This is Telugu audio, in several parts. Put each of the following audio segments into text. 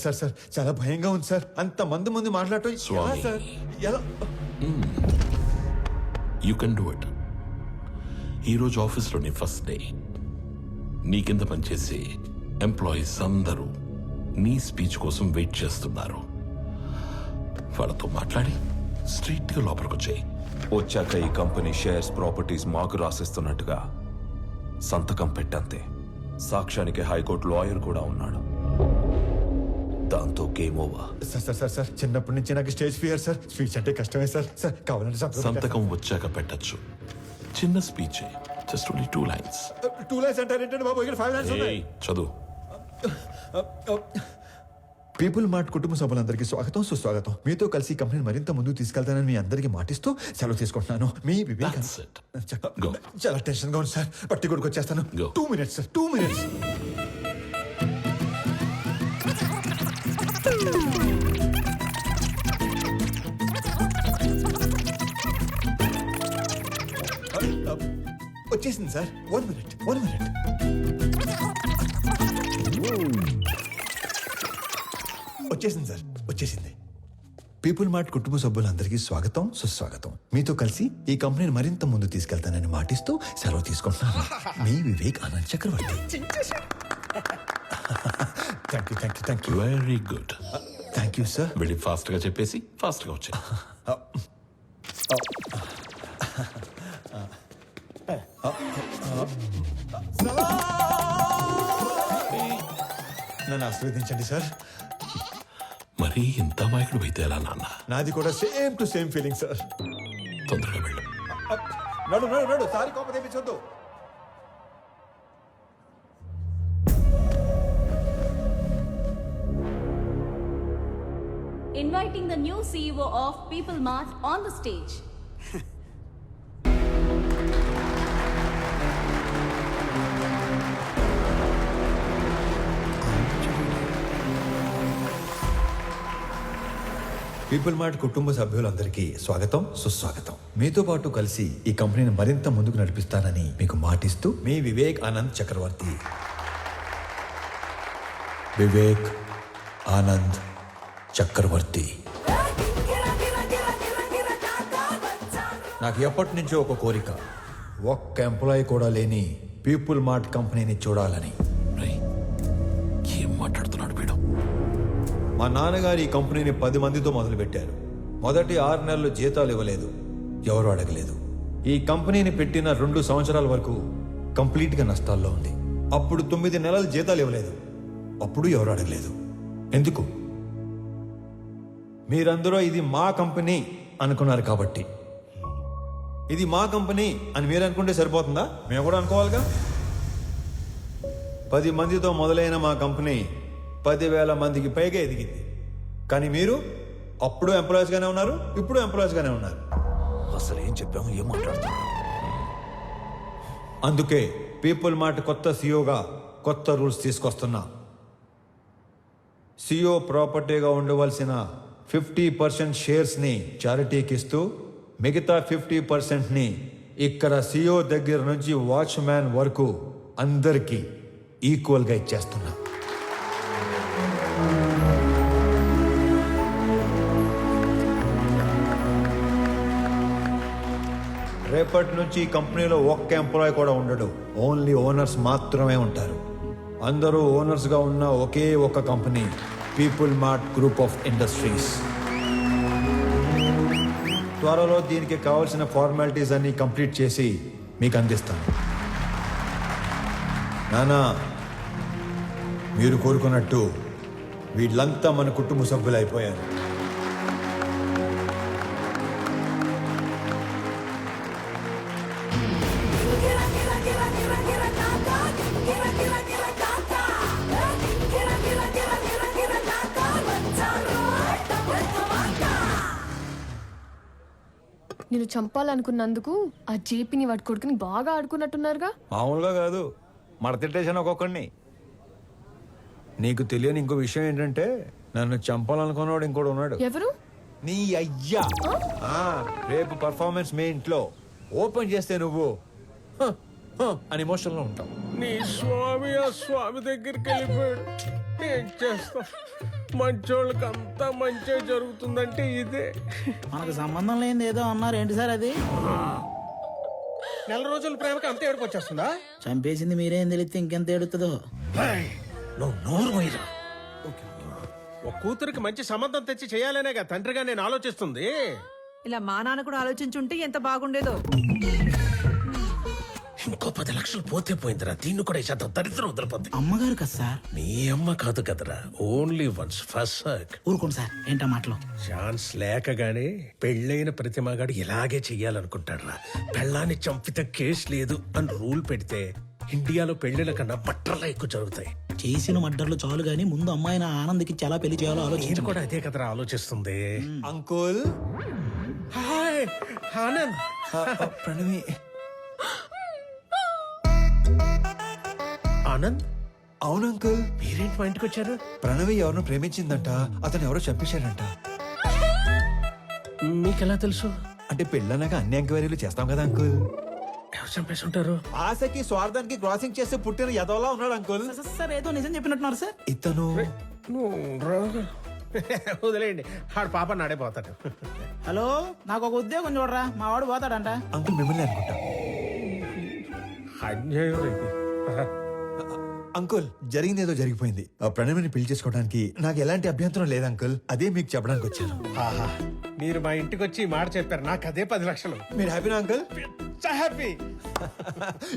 సార్ సార్ చాలా భయంగా ఉంది సార్. అంత మంది మాట్లాడటం ఎలా స్వామి. సార్? ఎలా? You can do it. ఈరోజు ఆఫీస్లో నీ ఫస్ట్ డే. నీ కింద పనిచేసే ఎంప్లాయీస్ అందరూ నీ స్పీచ్ కోసం వెయిట్ చేస్తున్నారు. వాళ్ళతో మాట్లాడి స్ట్రైట్గా లోపలికి వచ్చాయి. వచ్చాక ఈ కంపెనీ షేర్స్ ప్రాపర్టీస్ మాకు రాసిస్తున్నట్టుగా సంతకం పెట్టంతే. సాక్ష్యానికి హైకోర్టు లాయర్ కూడా ఉన్నాడు. దాంతో game over. Sir sir sir sir చిన్నప్పటి నుంచి నాకు స్టేజ్ ఫియర్ సార్. స్పీచ్ అంటే కష్టమే సార్. సార్ కావాలంటే సంతకం వచ్చాక పెట్టచ్చు. చిన్న speech, just only 2 lines. 2 lines అంటారేంటండి బాబు? ఇక్కడ 5 lines ఉన్నాయి. చదువు. పీపుల్ మార్ట్ కుటుంబ సభ్యులందరికీ స్వాగతం, సుస్వాగతం. మీతో కలిసి ఈ కంపెనీని మరింత ముందుకు తీసుకెళ్తానని మీ అందరికీ మాటిస్తూ సెలవు తీసుకుంటున్నాను. మీ వివేక్. That's it. Go. చాలా టెన్షన్ గా ఉంది సార్. పట్టి కొడుకు వచ్చేస్తాను. Go. 2 minutes sir, 2 minutes. వచ్చేసింది సార్. 1 minute. వచ్చేసింది సార్, వచ్చేసింది. పీపుల్ మార్ట్ కుటుంబ సభ్యులందరికీ స్వాగతం, సుస్వాగతం. మీతో కలిసి ఈ కంపెనీని మరింత ముందు తీసుకెళ్తానని మాటిస్తూ సెలవు తీసుకుంటున్నాను. మీ Vivek Anand Chakravarthy. Thank you. Very good. Thank you sir. వెళ్ళి ఫాస్ట్ గా చెప్పేసి ఫాస్ట్ గా వచ్చాయి. నన్ను ఆశీర్వదించండి సార్. మరీ ఇంత మాయకుడు అయితే ఎలా నాన్న? నాది కూడా same to same feeling sir. తొందరగా వెళ్ళు. నడు సారీ కోపం తెప్పించొద్దు. Inviting the new CEO of People Mart on the stage. People mart కుటుంబ సభ్యులందరికీ స్వాగతం, సుస్వాగతం. మీతో పాటు కలిసి ఈ కంపెనీని మరింత ముందుకు నడిపిస్తానని మీకు మాటిస్తూ మీ వివేక్ ఆనంద్ చక్రవర్తి. వివేక్ ఆనంద్ చక్రవర్తి. నాకు ఎప్పటి నుంచో ఒక కోరిక, ఒక్క ఎంప్లాయీ కూడా లేని పీపుల్ మార్ట్ కంపెనీని చూడాలని. రేయ్, ఏం మాట్లాడుతున్నాడు వీడు? మా నాన్నగారు ఈ కంపెనీని 10 మందితో మొదలుపెట్టారు. మొదటి 6 నెలలు జీతాలు ఇవ్వలేదు, ఎవరు అడగలేదు. ఈ కంపెనీని పెట్టిన 2 సంవత్సరాల వరకు కంప్లీట్గా నష్టాల్లో ఉంది. అప్పుడు 9 నెలలు జీతాలు ఇవ్వలేదు, అప్పుడు ఎవరు అడగలేదు. ఎందుకు? మీరందరూ ఇది మా కంపెనీ అనుకున్నారు కాబట్టి. ఇది మా కంపెనీ అని మీరు అనుకుంటే సరిపోతుందా? మేము కూడా అనుకోవాలిగా. 10 మందితో మొదలైన మా కంపెనీ 10,000 మందికి పైగా ఎదిగింది. కానీ మీరు అప్పుడు ఎంప్లాయీస్ గానే ఉన్నారు, ఇప్పుడు ఎంప్లాయీస్ గానే ఉన్నారు. అసలు ఏం చెప్పాము, ఏం మాట్లాడుతున్నాం? అందుకే పీపుల్ మార్ట్ కొత్త సీఈఓగా కొత్త రూల్స్ తీసుకొస్తున్నా. సీఈఓ ప్రాపర్టీగా ఉండవలసిన 50% షేర్స్ని చారిటీకి ఇస్తూ మిగతా 50%ని ఇక్కడ సీఈఓ దగ్గర నుంచి వాచ్మ్యాన్ వరకు అందరికీ ఈక్వల్గా ఇచ్చేస్తున్నా. రేపటి నుంచి ఈ కంపెనీలో ఒక్క ఎంప్లాయీ కూడా ఉండడు. ఓన్లీ ఓనర్స్ మాత్రమే ఉంటారు. అందరూ ఓనర్స్గా ఉన్న ఒకే ఒక company people mart group of industries. త్వరలో దీనికి కావాల్సిన ఫార్మాలిటీస్ అన్ని కంప్లీట్ చేసి మీకు అందిస్తాను. నానా, మీరు కోరుకున్నట్టు వీళ్ళంతా మన కుటుంబ సభ్యులు అయిపోయారు. నేను చంపాలనుకున్నందుకు ఆ జేపీని వాడి కొడుకుని బాగా ఆడుకున్నట్టున్నారుగా. మామూలుగా కాదు, మడతెట్టేసాను ఒక్కొక్కడిని. నీకు తెలియని ఇంకో విషయం ఏంటంటే, నన్ను చంపాలనుకున్నాడు ఇంకోటి ఉన్నాడు. ఎవరు? నీ అయ్యా. రేపు పర్ఫార్మెన్స్ మీ ఇంట్లో ఓపెన్ చేస్తే నువ్వు అని ఎమోషన్లో ఉంటావు. నీ స్వామి ఆ స్వామి దగ్గరికి వెళ్ళిపోయాడు. ఏం చేస్తా? మంచోళ్ళకి అంతా మంచి జరుగుతుందంటే ఇదే. మనకు సంబంధం లేనిది ఏదో అన్నారు ఏంటి సార్ అది? నెల రోజుల ప్రేమకి అంత ఏడుపు వచ్చేస్తుందా? చంపేసింది మీరేం తెలిస్తే ఇంకెంత ఏడుతుందో. నువ్వు నోరు పోయిరా. ఒక కూతురికి మంచి సంబంధం తెచ్చి చేయాలనేగా తండ్రిగా నేను ఆలోచిస్తుంది. ఇలా మా నాన్న కూడా ఆలోచించుంటే ఎంత బాగుండేదో. ఇంకో 10 లక్షలు పోతే పోయిందిరా. దీన్ని కూడా ఇచ్చేద్దాం, దరిద్రం వదిలిపోద్ది. అమ్మగారు కదా సార్. నీ అమ్మ కాదు కదరా, ఓన్లీ వన్స్ ఫస్ట్ సర్క్. ఊరుకోండి సార్, ఏంటా మాటలు? ఛాన్స్ లేకగానే పెళ్ళైన ప్రతి మగాడు ఇలాగే చెయ్యాలనుకుంటాడురా. పెళ్ళాన్ని చంపితే కేసు లేదు అని రూల్ పెడితే ఇండియాలో పెళ్లిల కన్నా బట్టర్లా ఎక్కువ జరుగుతాయి. చేసిన మడ్డర్లు చాలు గాని ముందు అమ్మాయిని ఆనంద్కి చాలా పెళ్లి చేయాలో నేను ఆలోచించు. కూడా అదే కదరా ఆలోచిస్తుంది. Uncle hi Anand. ప్రణవి. ఆనంద్, అవును అంకుల్. మీరేంటి మా ఇంటికి వచ్చారు? ప్రణవి ఎవరినో ప్రేమించిందంట, అతను ఎవరో చంపేశాడంట. మీకెలా తెలుసు? అంటే పెళ్ళన్నాక అన్ని ఎంక్వైరీలు చేస్తాం కదా అంకుల్. ఎవరు చంపేసి ఉంటారు? ఆశకి స్వార్థానికి క్రాసింగ్ చేస్తే పుట్టిన యదవలా ఉన్నాడు అంకుల్. సార్ ఏదో నిజం చెప్పినట్టున్నారు సార్. ఇతను వదిలేయండి, ఆడు పాప నాడైపోతాడు. హలో, నాకు ఒక ఉద్యోగం చూడరా, మా వాడు పోతాడంట. అంకుల్ మిమ్మల్ని అనుకుంటా. అన్యాయం ఇది. అంకుల్ జరిగింది ఏదో జరిగిపోయింది. ఆ ప్రణవిని పెళ్లి చేసుకోవడానికి నాకు ఎలాంటి అభ్యంతరం లేదు అంకుల్. అదే మీకు చెప్పడానికి వచ్చాను. ఆహా, మీరు మా ఇంటికి వచ్చి ఈ మాట చెప్పారు, నాకు అదే 10 లక్షలు. మీరు హ్యాపీనా అంకుల్? హ్యాపీ.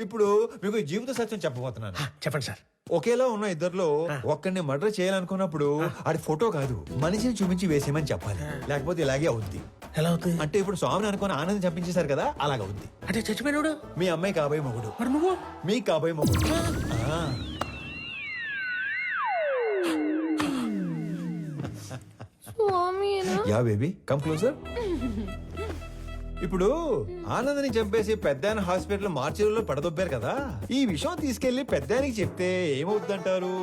ఇప్పుడు మీకు ఈ జీవిత సత్యం చెప్పబోతున్నాను. చెప్పండి సార్. ఒకేలా ఉన్న ఇద్దర్లో ఒక్కడిని మర్డర్ చేయాలనుకున్నప్పుడు ఆడి ఫోటో కాదు, మనిషిని చూపించి వేసేయమని చెప్పాలి. లేకపోతే ఇలాగే అవుద్ది. ఎలా అవుతుంది? అంటే ఇప్పుడు స్వామిని అనుకుని ఆనందం చంపించేశారు కదా, అలాగవుద్ది. అంటే చచ్చిపోయినాడు మీ అమ్మాయి కాబోయే మొగుడు, మరి నువ్వు? మీ కాబోయే మొగుడు. ఆ. Yeah baby come closer. ఇప్పుడు ఆనందని చంపేసి పెద్దాయన హాస్పిటల్ మార్చిలో పడదొబ్బారు కదా, ఈ విషయం తీసుకెళ్లి పెద్దాయనికి చెప్తే ఏమవుతుందంటారు?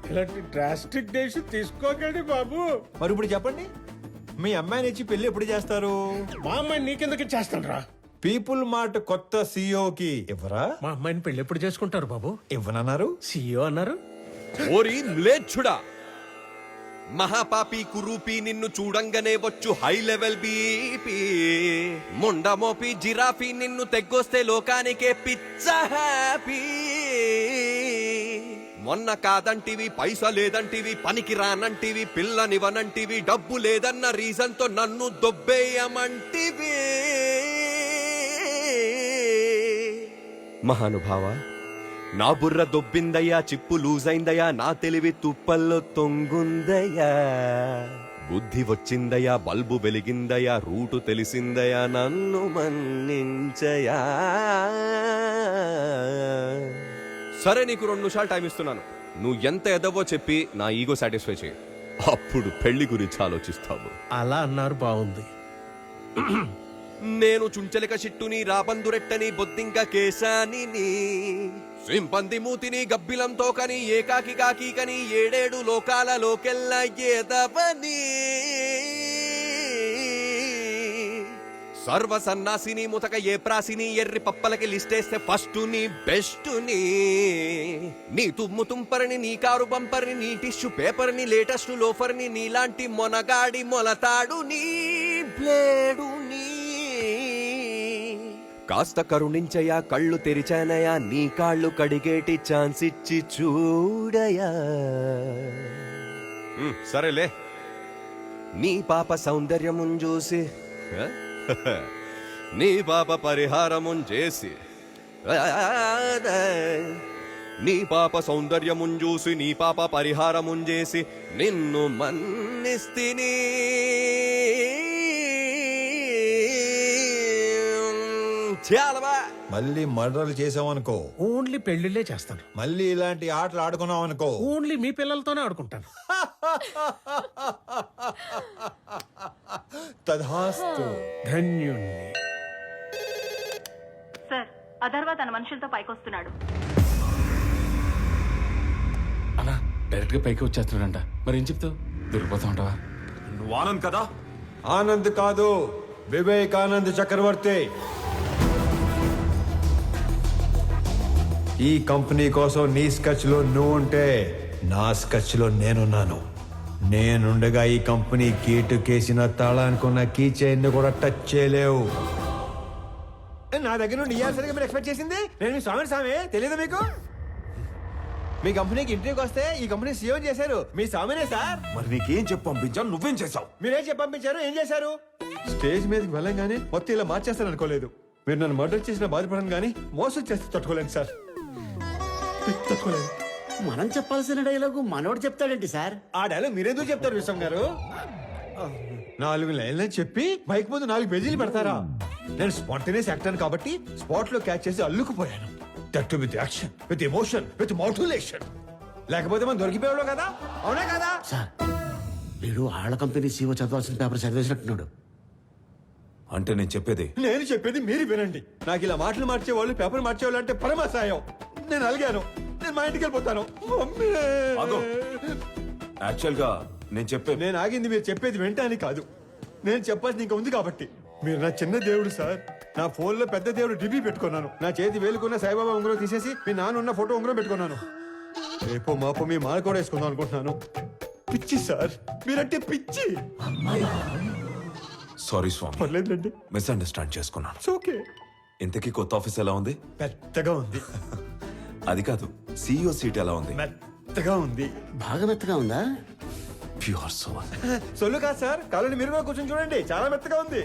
ఇలాంటి డ్రాస్టిక్ డెసిషన్ తీసుకోకండి బాబు. మరి ఇప్పుడు చెప్పండి, మీ అమ్మాయిని ఇచ్చి పెళ్లి ఎప్పుడు చేస్తారు? మా అమ్మాయిని నీకెందుకు ఇచ్చేస్తాను రా? పీపుల్ మార్ట్ కొత్త సీఈఓకి ఇవ్వరా? మా అమ్మాయిని పెళ్లి ఎప్పుడు చేసుకుంటారు బాబు? ఇవ్వనన్నారు. సీఈఓ అన్నారు. ఓరి మ్లేచ్ఛుడా, మహాపాపి కురూపి, నిన్ను చూడంగానే వచ్చు హై లెవెల్ బీపీ. ముండమోపి జిరాఫీ, నిన్ను తెగ్గొస్తే లోకానికే పిచ్చ హ్యాపీ. మొన్న కాదంటివి, పైసా లేదంటివి, పనికి రానంటివి, పిల్లనివనంటివి, డబ్బు లేదన్న రీజన్ తో నన్ను దొబ్బేయమంటివి. మహానుభావ, నా బుర్ర దొబ్బిందయ్యా, చిప్పు లూజ్ అయిందయ్యా, నా తెలివి తుప్పల్లో తొంగుందయ్యా. బుద్ధి వచ్చిందయ్యా, బల్బు వెలిగిందయ్యా, రూటు తెలిసిందయ్యా, నన్ను మన్నించయా. సరే, నీకు 2 నిమిషాలు టైం ఇస్తున్నాను. నువ్వు ఎంత ఎదవో చెప్పి నా ఈగో సాటిస్ఫై చేయి, అప్పుడు పెళ్లి గురించి ఆలోచిస్తావు. అలా అన్నారు, బాగుంది. నేను చుంచలిక చిట్టుని, రాబందురెట్టని, బొద్దింక కేశాని, సింపంది మూతిని, గబ్బిలంతో కని, ఏకాకి కాకి కని, 7 లోకాలలోకెల్లా ఏదవని. సర్వ సన్నాసిని, ముతక ఏ ప్రాసిని, ఎర్రి పప్పలకి లిస్టేస్తే ఫస్ట్ ని బెస్ట్ ని. నీ తుమ్ము తుంపరిని, నీ కారు బంపర్ని, నీ టిష్యూ పేపర్ని, లేటెస్ట్ లోఫర్ని, నీలాంటి మొనగాడి మొలతాడు నీ బ్లేడు నీ. కాస్త కరుణించయా, కళ్ళు తెరిచానయా, నీ కాళ్ళు కడిగేటి ఛాన్స్ ఇచ్చి చూడయా. సరేలే, నీ పాప సౌందర్యమున్ చూసి, నీ పాప పరిహారమున్ చేసి, నీ పాప సౌందర్యమున్ చూసి, నీ పాప పరిహారమున్ చేసి, నిన్ను మన్నిస్తిని. మళ్ళీ మర్డర్లు చేసామనుకో, ఓన్లీ పెళ్లిళ్ళే చేస్తాను. మళ్ళీ ఇలాంటి ఆటలు ఆడుకున్నాం అనుకో, ఓన్లీ మీ పిల్లలతోనే ఆడుకుంటాను. తధాస్తు. ధన్యుణ్ణి. సార్, అథర్వ తన మనుషులతో పైకొస్తున్నాడు. అలా డైరెక్ట్ గా పైకి వచ్చేస్తున్నాడంట. మరి ఏం చెప్తావు? దొరికిపోతా ఉంటావా? నువ్వు ఆనంద్ కదా? ఆనంద్ కాదు, వివేకానంద్ చక్రవర్తి. ఈ కంపెనీ కోసం నీ స్కెచ్ లో నువ్వు ఉంటే నా స్కచ్లో నేనున్నాను. నేనుండగా ఈ కంపెనీ గేటు కేసిన తాళానుకున్న కీ చైన్ కూడా టచ్ చేయలేవు. నా దగ్గర నుండి ఇయ్యాల్సరిగా మీరు ఎక్స్పెక్ట్ చేసింది నేను మీ స్వామి తెలియదు మీకు? మీ కంపెనీకి ఇంటర్వ్యూకి వస్తే ఈ కంపెనీ సీఎం చేశారు మీ స్వామినే సార్. మరి నీకేం చెప్పి పంపించాను, నువ్వేం చేసావు? మీరేం చెప్పి పంపించారు, ఏం చేశారు? స్టేజ్ మీదకి వెళ్ళంగానే మొత్తం ఇలా మార్చేస్తాను అనుకోలేదు. మీరు నన్ను మర్డర్ చేసిన బాధపడను కానీ మోసం చేస్తే తట్టుకోలేను సార్, తట్టుకోలేదు. మనం చెప్పాల్సిన డైలాగు మనోడు చెప్తాడేంటి సార్? ఆ డైలాగ్ మీరెందుకు చెప్తారు విశ్వం గారు? 4 లైన్లని చెప్పి బైక్ ముందు 4 పేజీలు పెడతారా? నేను స్పాంటేనియస్ యాక్టర్ కాబట్టి స్పాట్ లో క్యాచ్ చేసి అల్లుకుపోయాను. That with action, with emotion, with motivation. లేకపోతే మనం దొరికిపోయాడు కదా, అవునా కదా? సార్ వీడు ఆళ్ళ కంపెనీ సీఓ చదవాల్సిన పేపర్ చదివేసినట్టున్నాడు. అంటే నేను చెప్పేది మీరు వినండి. నాకు ఇలా మాటలు మార్చేవాళ్ళు, పేపర్ మార్చేవాళ్ళు అంటే పరమాసాయం. నేను అలిగాను, నేను మా ఇంటికి వెళ్ళిపోతాను. ఆగు. యాక్చువల్ గా నేను ఆగింది మీరు చెప్పేది వెంటనే కాదు, నేను చెప్పాల్సింది ఇంకా ఉంది కాబట్టి. మీరు నా చిన్న దేవుడు సార్. నా ఫోన్ లో పెద్ద దేవుడు డిబి పెట్టుకున్నాను. నా చేతి వేలుకున్న సాయిబాబా ఉంగరం తీసేసి మీ నాన్న ఉన్న ఫోటో ఉంగరం పెట్టుకున్నాను. రేపో మాపో మీ మాల కూడా వేసుకుందాం అనుకుంటున్నాను. పిచ్చి సార్, మీరంటే పిచ్చి. సారీ స్వామి, పర్లేదులేండి, మిస్అండర్స్టాండ్ చేసుకున్నాను. ఓకే. ఇంతకీ కొత్త ఆఫీస్ ఎలా ఉంది? పెద్దగా ఉంది. అది కాదు, CEO సీట్ ఎలా ఉంది? మెత్తగా ఉంది. బాగా మెత్తగా ఉందా? Pure soul. సొల్లు కాదు సార్, కాలని మీరు కూడా కూర్చొని చూడండి, చాలా మెత్తగా ఉంది.